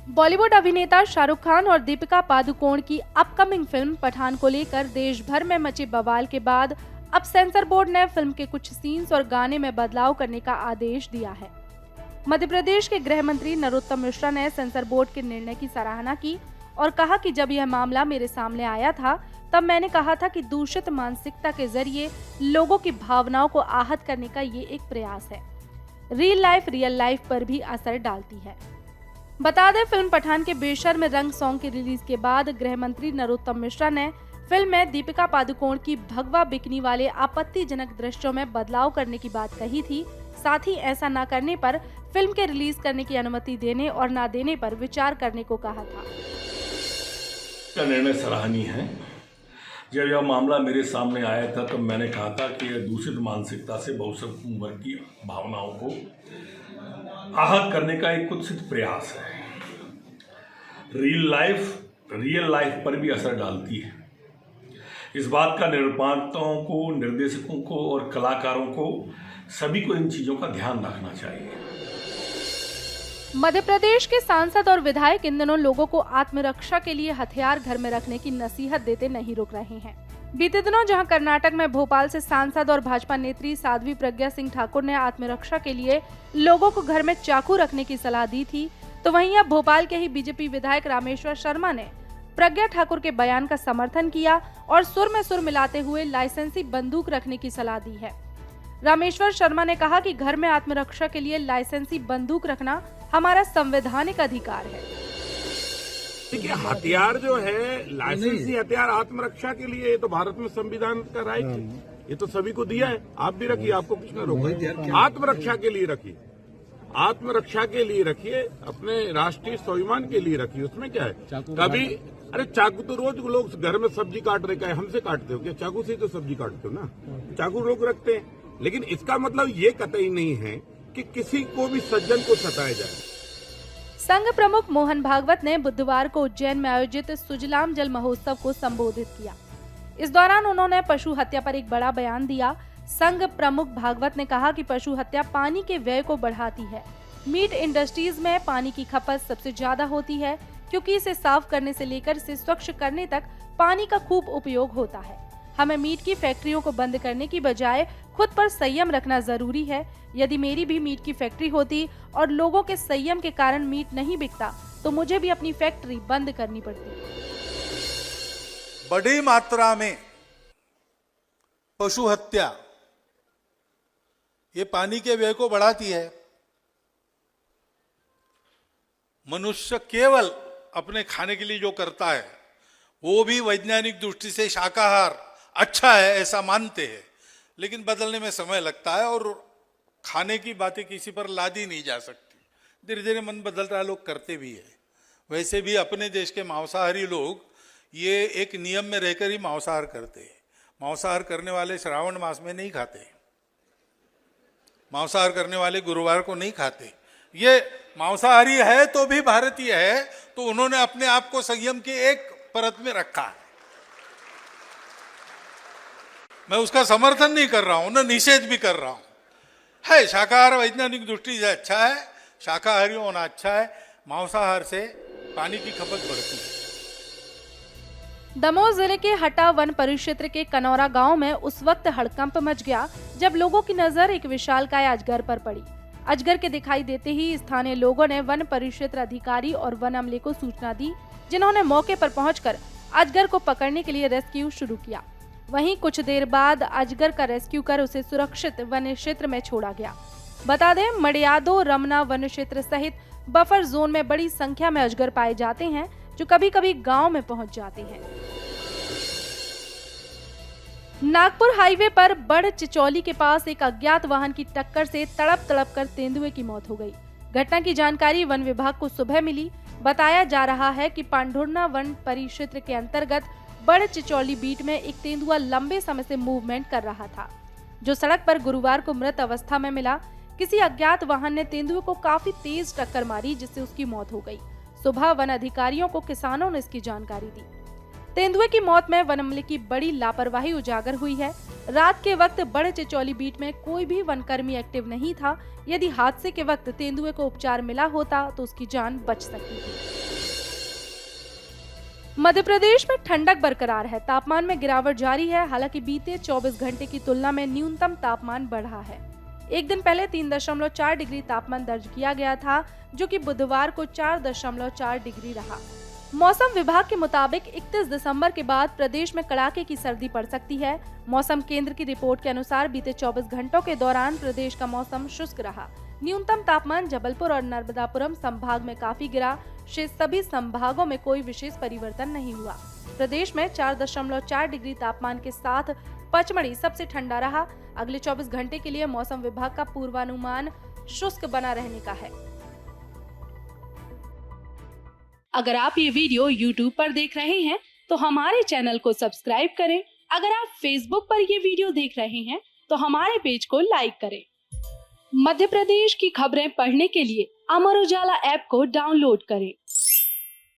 बॉलीवुड अभिनेता शाहरुख खान और दीपिका पादुकोण की अपकमिंग फिल्म पठान को लेकर देश भर में मचे बवाल के बाद अब सेंसर बोर्ड ने फिल्म के कुछ सीन्स और गाने में बदलाव करने का आदेश दिया है। मध्य प्रदेश के गृह मंत्री नरोत्तम मिश्रा ने सेंसर बोर्ड के निर्णय की सराहना की और कहा कि जब यह मामला मेरे सामने आया था तब मैंने कहा था कि दूषित मानसिकता के जरिए लोगों की भावनाओं को आहत करने का ये एक प्रयास है। रियल लाइफ पर भी असर डालती है। बता दें, फिल्म पठान के बेशर्म रंग सॉन्ग की रिलीज के बाद गृह मंत्री नरोत्तम मिश्रा ने फिल्म में दीपिका पादुकोण की भगवा बिकनी वाले आपत्तिजनक दृश्यों में बदलाव करने की बात कही थी। साथ ही ऐसा न करने पर फिल्म के रिलीज करने की अनुमति देने और न देने पर विचार करने को कहा था। निर्णय सराहनीय है। जब यह मामला मेरे सामने आया था तब मैंने कहा था कि यह दूषित मानसिकता से बहुसंख्यक वर्ग की भावनाओं को आहत करने का एक कुत्सित प्रयास है। रियल लाइफ पर भी असर डालती है। इस बात का निर्माताओं को, निर्देशकों को और कलाकारों को सभी को इन चीजों का ध्यान रखना चाहिए। मध्य प्रदेश के सांसद और विधायक इन दिनों लोगों को आत्मरक्षा के लिए हथियार घर में रखने की नसीहत देते नहीं रुक रहे हैं। बीते दिनों जहां कर्नाटक में भोपाल से सांसद और भाजपा नेत्री साध्वी प्रज्ञा सिंह ठाकुर ने आत्मरक्षा के लिए लोगों को घर में चाकू रखने की सलाह दी थी, तो वहीं अब भोपाल के ही बीजेपी विधायक रामेश्वर शर्मा ने प्रज्ञा ठाकुर के बयान का समर्थन किया और सुर में सुर मिलाते हुए लाइसेंसी बंदूक रखने की सलाह दी है। रामेश्वर शर्मा ने कहा कि घर में आत्मरक्षा के लिए लाइसेंसी बंदूक रखना हमारा संवैधानिक अधिकार है। देखिए, हथियार जो है, लाइसेंसी हथियार आत्मरक्षा के लिए, ये तो भारत में संविधान का राइट है, ये तो सभी को दिया है। आप भी रखिए, आपको कुछ न रोका। आत्मरक्षा के लिए रखिए, आत्मरक्षा के लिए रखिए, अपने राष्ट्रीय स्वाभिमान के लिए रखिए। उसमें क्या है? कभी अरे चाकू तो रोज लोग घर में सब्जी काट रहे, क्या हमसे काटते हो क्या? चाकू से तो सब्जी काटते हो ना, चाकू लोग रखते हैं। लेकिन इसका मतलब ये कतई नहीं है कि किसी को भी सज्जन को सताया जाए। संघ प्रमुख मोहन भागवत ने बुधवार को उज्जैन में आयोजित सुजलाम जल महोत्सव को संबोधित किया। इस दौरान उन्होंने पशु हत्या पर एक बड़ा बयान दिया। संघ प्रमुख भागवत ने कहा कि पशु हत्या पानी के व्यय को बढ़ाती है। मीट इंडस्ट्रीज में पानी की खपत सबसे ज्यादा होती है, क्योंकि इसे साफ करने से लेकर इसे स्वच्छ करने तक पानी का खूब उपयोग होता है। हमें मीट की फैक्ट्रियों को बंद करने की बजाय खुद पर संयम रखना जरूरी है। यदि मेरी भी मीट की फैक्ट्री होती और लोगों के संयम के कारण मीट नहीं बिकता तो मुझे भी अपनी फैक्ट्री बंद करनी पड़ती। बड़ी मात्रा में पशु हत्या ये पानी के व्यय को बढ़ाती है। मनुष्य केवल अपने खाने के लिए जो करता है वो भी वैज्ञानिक दृष्टि से शाकाहार अच्छा है ऐसा मानते हैं, लेकिन बदलने में समय लगता है और खाने की बातें किसी पर लादी नहीं जा सकती। धीरे धीरे मन बदल रहा है, लोग करते भी है। वैसे भी अपने देश के मांसाहारी लोग ये एक नियम में रहकर ही मांसाहार करते हैं। मांसाहार करने वाले श्रावण मास में नहीं खाते, मांसाहार करने वाले गुरुवार को नहीं खाते। ये मांसाहारी है तो भी भारतीय है, तो उन्होंने अपने आप को संयम की एक परत में रखा है। मैं उसका समर्थन नहीं कर रहा हूं, न निषेध भी कर रहा हूं। है शाकाहार वैज्ञानिक दृष्टि से अच्छा है, शाकाहारी होना अच्छा है। मांसाहार से पानी की खपत बढ़ती है। दमोह जिले के हटा वन परिक्षेत्र के कनौरा गांव में उस वक्त हड़कंप मच गया जब लोगों की नजर एक विशालकाय अजगर पर पड़ी। अजगर के दिखाई देते ही स्थानीय लोगों ने वन परिक्षेत्र अधिकारी और वन अमले को सूचना दी, जिन्होंने मौके पर पहुंचकर अजगर को पकड़ने के लिए रेस्क्यू शुरू किया। वहीं कुछ देर बाद अजगर का रेस्क्यू कर उसे सुरक्षित वन क्षेत्र में छोड़ा गया। बता दें, मड़ियादो रमना वन क्षेत्र सहित बफर जोन में बड़ी संख्या में अजगर पाए जाते हैं, जो कभी कभी गांव में पहुंच जाते हैं। नागपुर हाईवे पर बड़ चिचौली के पास एक अज्ञात वाहन की टक्कर से तड़प कर तेंदुए की मौत हो गई। घटना की जानकारी वन विभाग को सुबह मिली। बताया जा रहा है कि पांढुर्ना वन परिक्षेत्र के अंतर्गत बड़ चिचौली बीट में एक तेंदुआ लंबे समय से मूवमेंट कर रहा था, जो सड़क पर गुरुवार को मृत अवस्था में मिला। किसी अज्ञात वाहन ने तेंदुए को काफी तेज टक्कर मारी, जिससे उसकी मौत हो गई। सुबह वन अधिकारियों को किसानों ने इसकी जानकारी दी। तेंदुए की मौत में वन अमले की बड़ी लापरवाही उजागर हुई है। रात के वक्त बड़ चिचौली बीट में कोई भी वनकर्मी एक्टिव नहीं था। यदि हादसे के वक्त तेंदुए को उपचार मिला होता तो उसकी जान बच सकती थी। मध्य प्रदेश में ठंडक बरकरार है, तापमान में गिरावट जारी है। हालांकि बीते 24 घंटे की तुलना में न्यूनतम तापमान बढ़ा है। एक दिन पहले 3.4 डिग्री तापमान दर्ज किया गया था, जो कि बुधवार को 4.4 डिग्री रहा। मौसम विभाग के मुताबिक 31 दिसंबर के बाद प्रदेश में कड़ाके की सर्दी पड़ सकती है। मौसम केंद्र की रिपोर्ट के अनुसार बीते 24 घंटों के दौरान प्रदेश का मौसम शुष्क रहा। न्यूनतम तापमान जबलपुर और नर्मदापुरम संभाग में काफी गिरा। शेष सभी संभागों में कोई विशेष परिवर्तन नहीं हुआ। प्रदेश में 4.4 डिग्री तापमान के साथ पचमढ़ी सबसे ठंडा रहा। अगले 24 घंटे के लिए मौसम विभाग का पूर्वानुमान शुष्क बना रहने का है। अगर आप ये वीडियो YouTube पर देख रहे हैं तो हमारे चैनल को सब्सक्राइब करें। अगर आप Facebook पर ये वीडियो देख रहे हैं तो हमारे पेज को लाइक करें। मध्य प्रदेश की खबरें पढ़ने के लिए अमर उजाला ऐप को डाउनलोड करें।